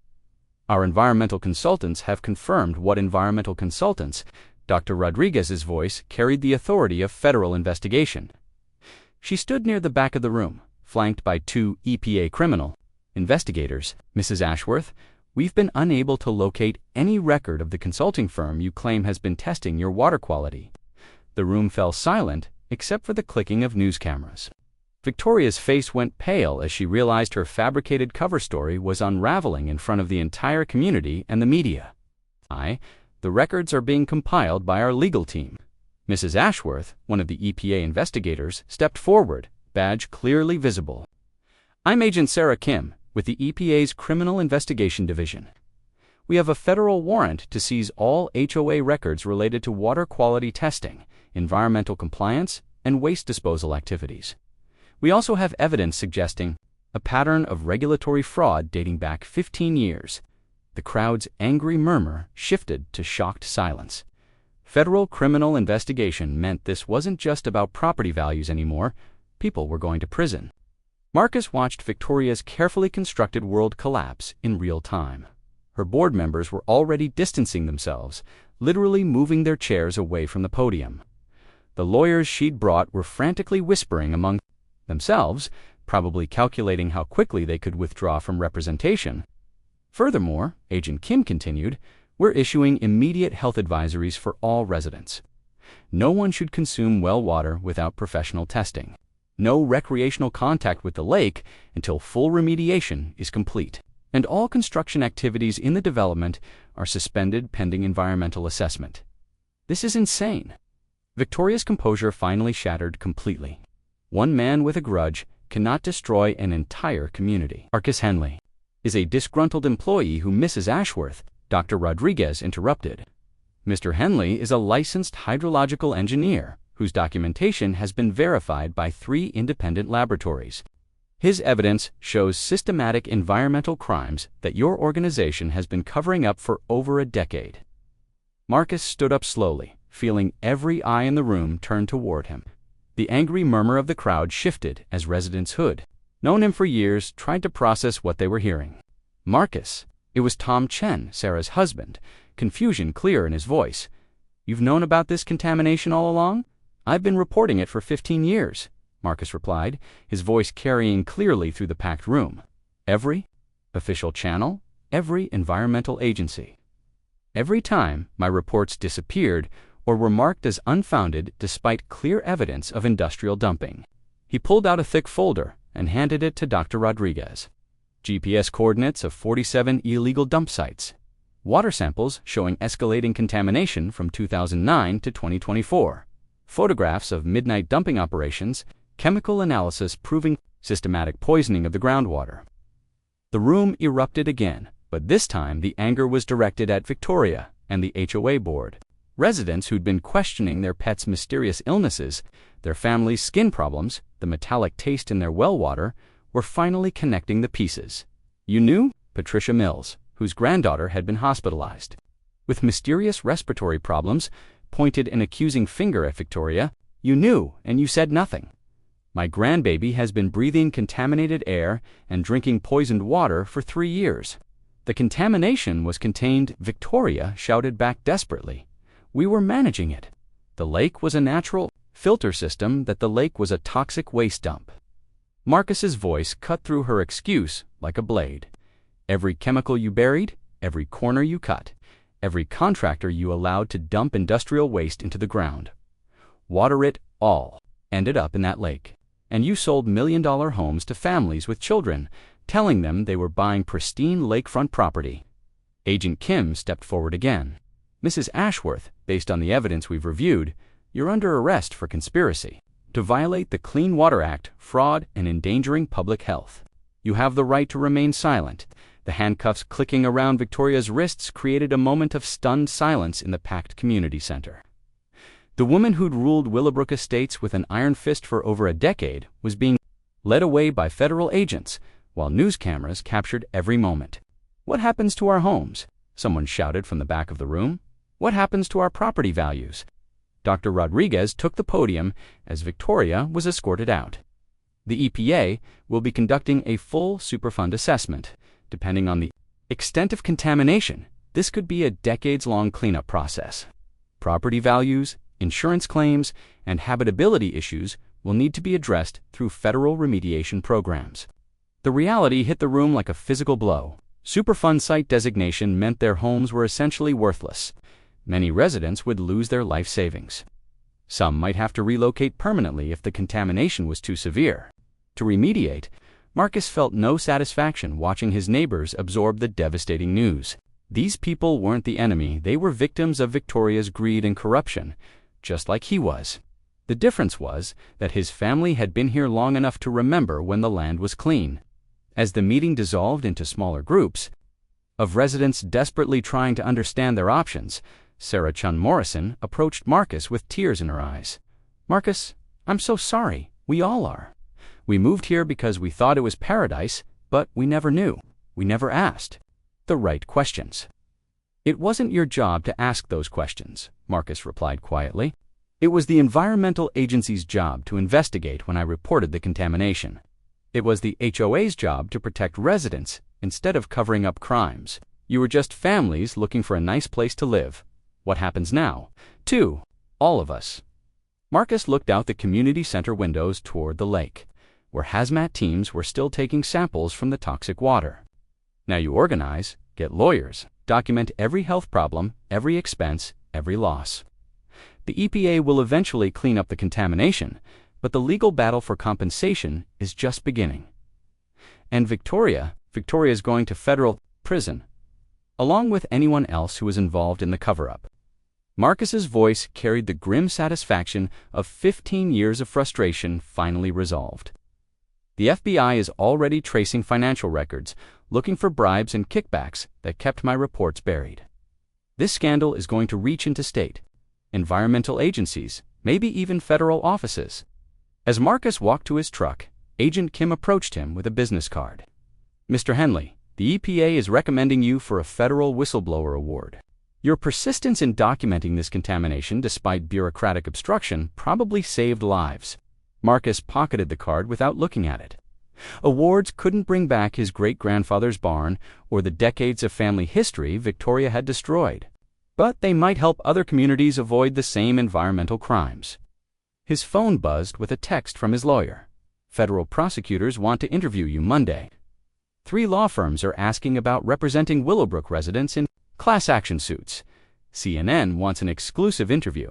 "Our environmental consultants have confirmed." "What environmental consultants?" Dr. Rodriguez's voice carried the authority of federal investigation. She stood near the back of the room, flanked by two EPA criminal investigators. "Mrs. Ashworth, we've been unable to locate any record of the consulting firm you claim has been testing your water quality." The room fell silent, except for the clicking of news cameras. Victoria's face went pale as she realized her fabricated cover story was unraveling in front of the entire community and the media. "The records are being compiled by our legal team." Mrs. Ashworth, one of the EPA investigators, stepped forward, badge clearly visible. "I'm Agent Sarah Kim, with the EPA's Criminal Investigation Division. We have a federal warrant to seize all HOA records related to water quality testing, environmental compliance, and waste disposal activities. We also have evidence suggesting a pattern of regulatory fraud dating back 15 years. The crowd's angry murmur shifted to shocked silence. Federal criminal investigation meant this wasn't just about property values anymore. People were going to prison. Marcus watched Victoria's carefully constructed world collapse in real time. Her board members were already distancing themselves, literally moving their chairs away from the podium. The lawyers she'd brought were frantically whispering among themselves, probably calculating how quickly they could withdraw from representation. Furthermore, Agent Kim continued, "We're issuing immediate health advisories for all residents. No one should consume well water without professional testing. No recreational contact with the lake until full remediation is complete. And all construction activities in the development are suspended pending environmental assessment." This is insane. Victoria's composure finally shattered completely. One man with a grudge cannot destroy an entire community. "Marcus Henley is a disgruntled employee who Mrs. Ashworth," Dr. Rodriguez interrupted. "Mr. Henley is a licensed hydrological engineer whose documentation has been verified by 3 independent laboratories. His evidence shows systematic environmental crimes that your organization has been covering up for over a decade." Marcus stood up slowly, feeling every eye in the room turn toward him. The angry murmur of the crowd shifted as residents who'd known him for years tried to process what they were hearing. "Marcus," it was Tom Chen, Sarah's husband, confusion clear in his voice. "You've known about this contamination all along?" "I've been reporting it for 15 years, Marcus replied, his voice carrying clearly through the packed room. "Every official channel, every environmental agency. Every time my reports disappeared or were marked as unfounded despite clear evidence of industrial dumping. He pulled out a thick folder and handed it to Dr. Rodriguez. GPS coordinates of 47 illegal dump sites. Water samples showing escalating contamination from 2009 to 2024. Photographs of midnight dumping operations, chemical analysis proving systematic poisoning of the groundwater. The room erupted again, but this time the anger was directed at Victoria and the HOA board. Residents who'd been questioning their pets' mysterious illnesses, their family's skin problems, the metallic taste in their well water, were finally connecting the pieces. You knew? Patricia Mills, whose granddaughter had been hospitalized with mysterious respiratory problems, pointed an accusing finger at Victoria. You knew, and you said nothing. My grandbaby has been breathing contaminated air and drinking poisoned water for 3 years. The contamination was contained, Victoria shouted back desperately. We were managing it. The lake was a natural filter system, that the lake was a toxic waste dump. Marcus's voice cut through her excuse like a blade. Every chemical you buried, every corner you cut, every contractor you allowed to dump industrial waste into the ground, water it all, ended up in that lake. And you sold million-dollar homes to families with children, telling them they were buying pristine lakefront property. Agent Kim stepped forward again. Mrs. Ashworth, based on the evidence we've reviewed, you're under arrest for conspiracy to violate the Clean Water Act, fraud, and endangering public health. You have the right to remain silent. The handcuffs clicking around Victoria's wrists created a moment of stunned silence in the packed community center. The woman who'd ruled Willowbrook Estates with an iron fist for over a decade was being led away by federal agents, while news cameras captured every moment. What happens to our homes? Someone shouted from the back of the room. What happens to our property values? Dr. Rodriguez took the podium as Victoria was escorted out. The EPA will be conducting a full Superfund assessment. Depending on the extent of contamination, this could be a decades-long cleanup process. Property values, insurance claims, and habitability issues will need to be addressed through federal remediation programs. The reality hit the room like a physical blow. Superfund site designation meant their homes were essentially worthless. Many residents would lose their life savings. Some might have to relocate permanently if the contamination was too severe. To remediate, Marcus felt no satisfaction watching his neighbors absorb the devastating news. These people weren't the enemy, they were victims of Victoria's greed and corruption, just like he was. The difference was that his family had been here long enough to remember when the land was clean. As the meeting dissolved into smaller groups of residents desperately trying to understand their options, Sarah Chun Morrison approached Marcus with tears in her eyes. Marcus, I'm so sorry. We all are. We moved here because we thought it was paradise, but we never knew. We never asked the right questions. It wasn't your job to ask those questions, Marcus replied quietly. It was the environmental agency's job to investigate when I reported the contamination. It was the HOA's job to protect residents instead of covering up crimes. You were just families looking for a nice place to live. What happens now? To all of us. Marcus looked out the community center windows toward the lake, where hazmat teams were still taking samples from the toxic water. Now you organize, get lawyers, document every health problem, every expense, every loss. The EPA will eventually clean up the contamination, but the legal battle for compensation is just beginning. And Victoria's going to federal prison, along with anyone else who was involved in the cover-up. Marcus's voice carried the grim satisfaction of 15 years of frustration finally resolved. The FBI is already tracing financial records, looking for bribes and kickbacks that kept my reports buried. This scandal is going to reach into state, environmental agencies, maybe even federal offices. As Marcus walked to his truck, Agent Kim approached him with a business card. Mr. Henley, the EPA is recommending you for a federal whistleblower award. Your persistence in documenting this contamination despite bureaucratic obstruction probably saved lives. Marcus pocketed the card without looking at it. Awards couldn't bring back his great-grandfather's barn or the decades of family history Victoria had destroyed, but they might help other communities avoid the same environmental crimes. His phone buzzed with a text from his lawyer. Federal prosecutors want to interview you Monday. 3 law firms are asking about representing Willowbrook residents in class action suits. CNN wants an exclusive interview.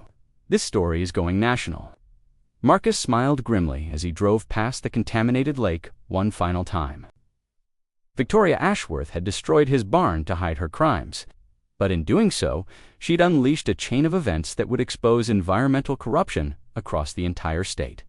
This story is going national. Marcus smiled grimly as he drove past the contaminated lake one final time. Victoria Ashworth had destroyed his barn to hide her crimes, but in doing so, she'd unleashed a chain of events that would expose environmental corruption across the entire state.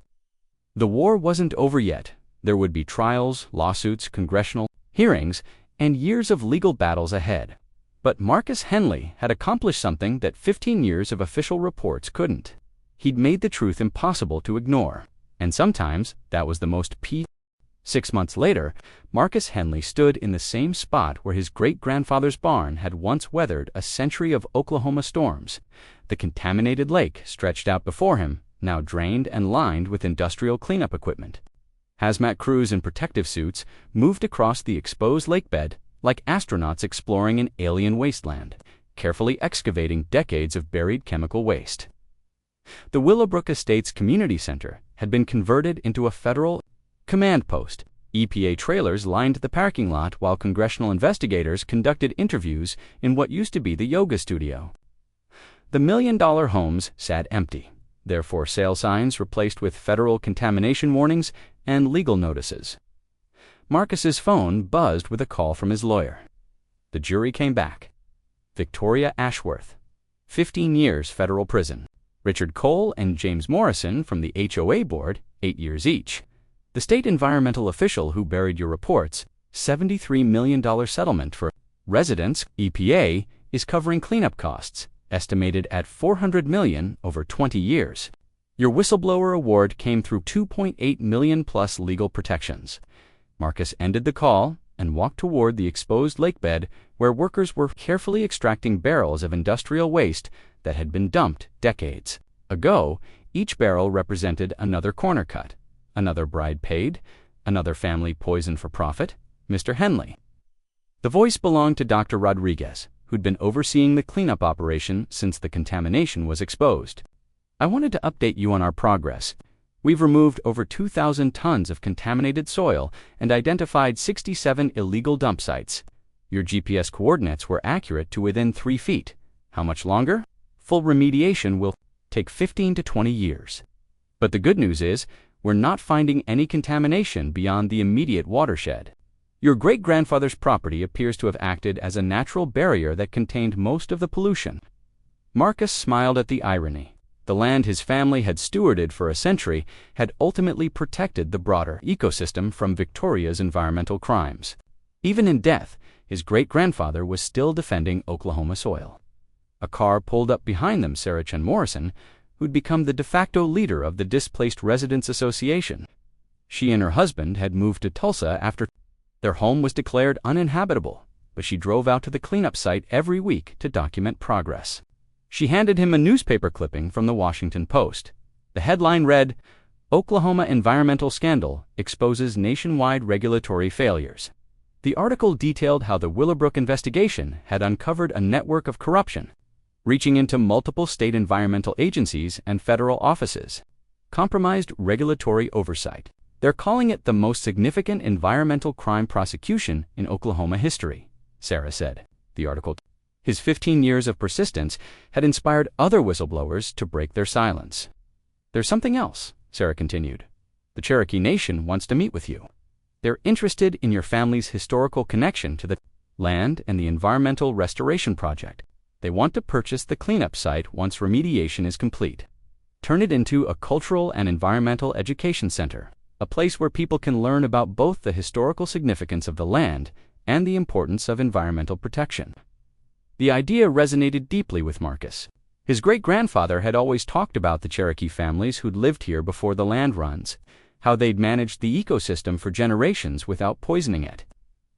The war wasn't over yet. There would be trials, lawsuits, congressional hearings, and years of legal battles ahead. But Marcus Henley had accomplished something that 15 years of official reports couldn't. He'd made the truth impossible to ignore, and sometimes that was the most 6 months later, Marcus Henley stood in the same spot where his great-grandfather's barn had once weathered a century of Oklahoma storms. The contaminated lake stretched out before him, now drained and lined with industrial cleanup equipment. Hazmat crews in protective suits moved across the exposed lakebed like astronauts exploring an alien wasteland, carefully excavating decades of buried chemical waste. The Willowbrook Estates Community Center had been converted into a federal command post. EPA trailers lined the parking lot while congressional investigators conducted interviews in what used to be the yoga studio. The million-dollar homes sat empty, their for sale signs replaced with federal contamination warnings and legal notices. Marcus's phone buzzed with a call from his lawyer. The jury came back. Victoria Ashworth, 15 years federal prison. Richard Cole and James Morrison from the HOA board, 8 years each. The state environmental official who buried your reports, $73 million settlement for residents. EPA is covering cleanup costs, estimated at $400 million over 20 years. Your whistleblower award came through $2.8 million plus legal protections. Marcus ended the call and walked toward the exposed lakebed where workers were carefully extracting barrels of industrial waste that had been dumped decades ago. Each barrel represented another corner cut, another bride paid, another family poisoned for profit. Mr. Henley. The voice belonged to Dr. Rodriguez, who'd been overseeing the cleanup operation since the contamination was exposed. I wanted to update you on our progress. We've removed over 2,000 tons of contaminated soil and identified 67 illegal dump sites. Your GPS coordinates were accurate to within 3 feet. How much longer? Full remediation will take 15 to 20 years. But the good news is, we're not finding any contamination beyond the immediate watershed. Your great-grandfather's property appears to have acted as a natural barrier that contained most of the pollution. Marcus smiled at the irony. The land his family had stewarded for a century had ultimately protected the broader ecosystem from Victoria's environmental crimes. Even in death, his great-grandfather was still defending Oklahoma soil. A car pulled up behind them Sarah Chen Morrison, who'd become the de facto leader of the Displaced Residents Association. She and her husband had moved to Tulsa after their home was declared uninhabitable, but she drove out to the cleanup site every week to document progress. She handed him a newspaper clipping from the Washington Post. The headline read, "Oklahoma Environmental Scandal Exposes Nationwide Regulatory Failures." The article detailed how the Willowbrook investigation had uncovered a network of corruption, reaching into multiple state environmental agencies and federal offices. Compromised regulatory oversight. They're calling it the most significant environmental crime prosecution in Oklahoma history, Sarah said. The article. His 15 years of persistence had inspired other whistleblowers to break their silence. There's something else, Sarah continued. The Cherokee Nation wants to meet with you. They're interested in your family's historical connection to the land and the environmental restoration project. They want to purchase the cleanup site once remediation is complete. Turn it into a cultural and environmental education center, a place where people can learn about both the historical significance of the land and the importance of environmental protection. The idea resonated deeply with Marcus. His great-grandfather had always talked about the Cherokee families who'd lived here before the land runs, how they'd managed the ecosystem for generations without poisoning it.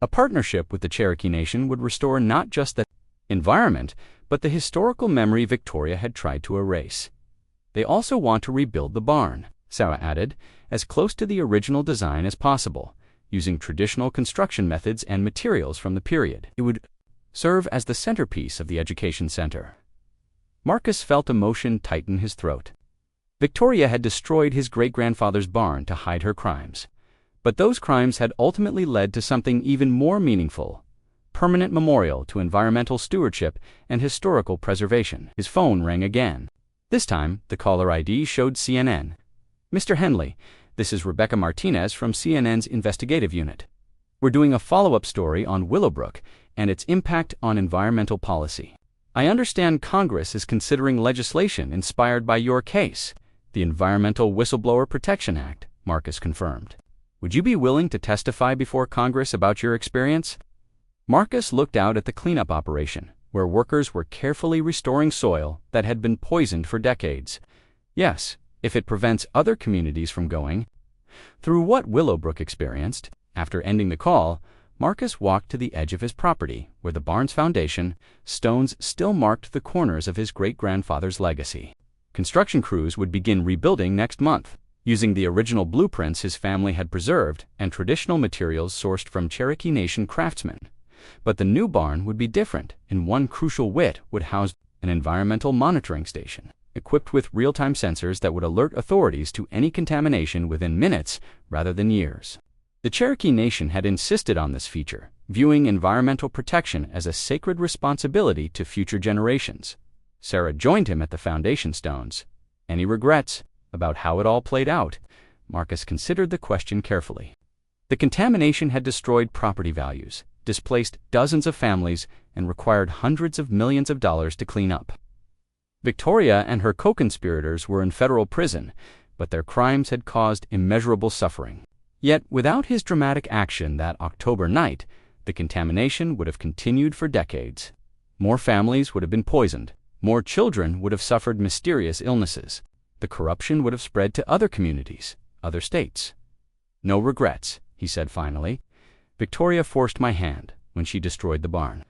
A partnership with the Cherokee Nation would restore not just the environment, but the historical memory Victoria had tried to erase. They also want to rebuild the barn, Sarah added, as close to the original design as possible, using traditional construction methods and materials from the period. It would serve as the centerpiece of the education center. Marcus felt emotion tighten his throat. Victoria had destroyed his great-grandfather's barn to hide her crimes. But those crimes had ultimately led to something even more meaningful: permanent memorial to environmental stewardship and historical preservation. His phone rang again. This time, the caller ID showed CNN. Mr. Henley, this is Rebecca Martinez from CNN's investigative unit. We're doing a follow-up story on Willowbrook and its impact on environmental policy. I understand Congress is considering legislation inspired by your case, the Environmental Whistleblower Protection Act, Marcus confirmed. Would you be willing to testify before Congress about your experience? Marcus looked out at the cleanup operation, where workers were carefully restoring soil that had been poisoned for decades. Yes, if it prevents other communities from going through what Willowbrook experienced. After ending the call, Marcus walked to the edge of his property, where the barn's foundation stones still marked the corners of his great-grandfather's legacy. Construction crews would begin rebuilding next month, using the original blueprints his family had preserved and traditional materials sourced from Cherokee Nation craftsmen. But the new barn would be different, and one crucial wit would house an environmental monitoring station, equipped with real-time sensors that would alert authorities to any contamination within minutes rather than years. The Cherokee Nation had insisted on this feature, viewing environmental protection as a sacred responsibility to future generations. Sarah joined him at the foundation stones. Any regrets about how it all played out? Marcus considered the question carefully. The contamination had destroyed property values, displaced dozens of families, and required hundreds of millions of dollars to clean up. Victoria and her co-conspirators were in federal prison, but their crimes had caused immeasurable suffering. Yet, without his dramatic action that October night, the contamination would have continued for decades. More families would have been poisoned. More children would have suffered mysterious illnesses. The corruption would have spread to other communities, other states. No regrets, he said finally. Victoria forced my hand when she destroyed the barn.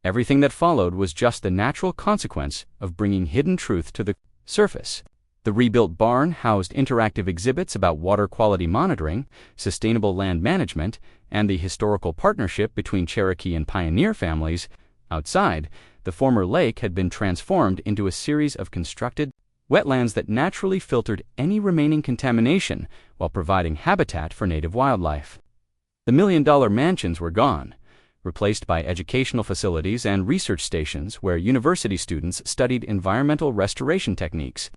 Everything that followed was just the natural consequence of bringing hidden truth to the surface. The rebuilt barn housed interactive exhibits about water quality monitoring, sustainable land management, and the historical partnership between Cherokee and pioneer families. Outside, the former lake had been transformed into a series of constructed wetlands that naturally filtered any remaining contamination while providing habitat for native wildlife. The million-dollar mansions were gone, replaced by educational facilities and research stations where university students studied environmental restoration techniques.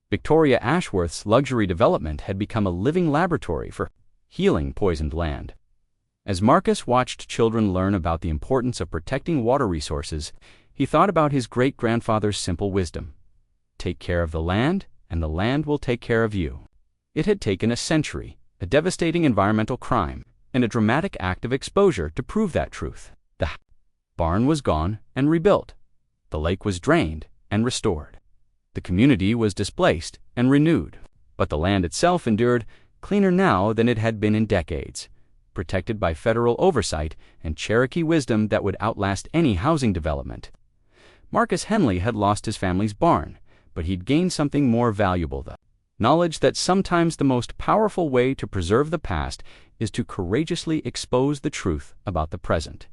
Victoria Ashworth's luxury development had become a living laboratory for healing poisoned land. As Marcus watched children learn about the importance of protecting water resources, he thought about his great-grandfather's simple wisdom. Take care of the land, and the land will take care of you. It had taken a century, a devastating environmental crime, and a dramatic act of exposure to prove that truth. The barn was gone and rebuilt. The lake was drained and restored. The community was displaced and renewed, but the land itself endured, cleaner now than it had been in decades, protected by federal oversight and Cherokee wisdom that would outlast any housing development. Marcus Henley had lost his family's barn, but he'd gained something more valuable, the knowledge that sometimes the most powerful way to preserve the past is to courageously expose the truth about the present.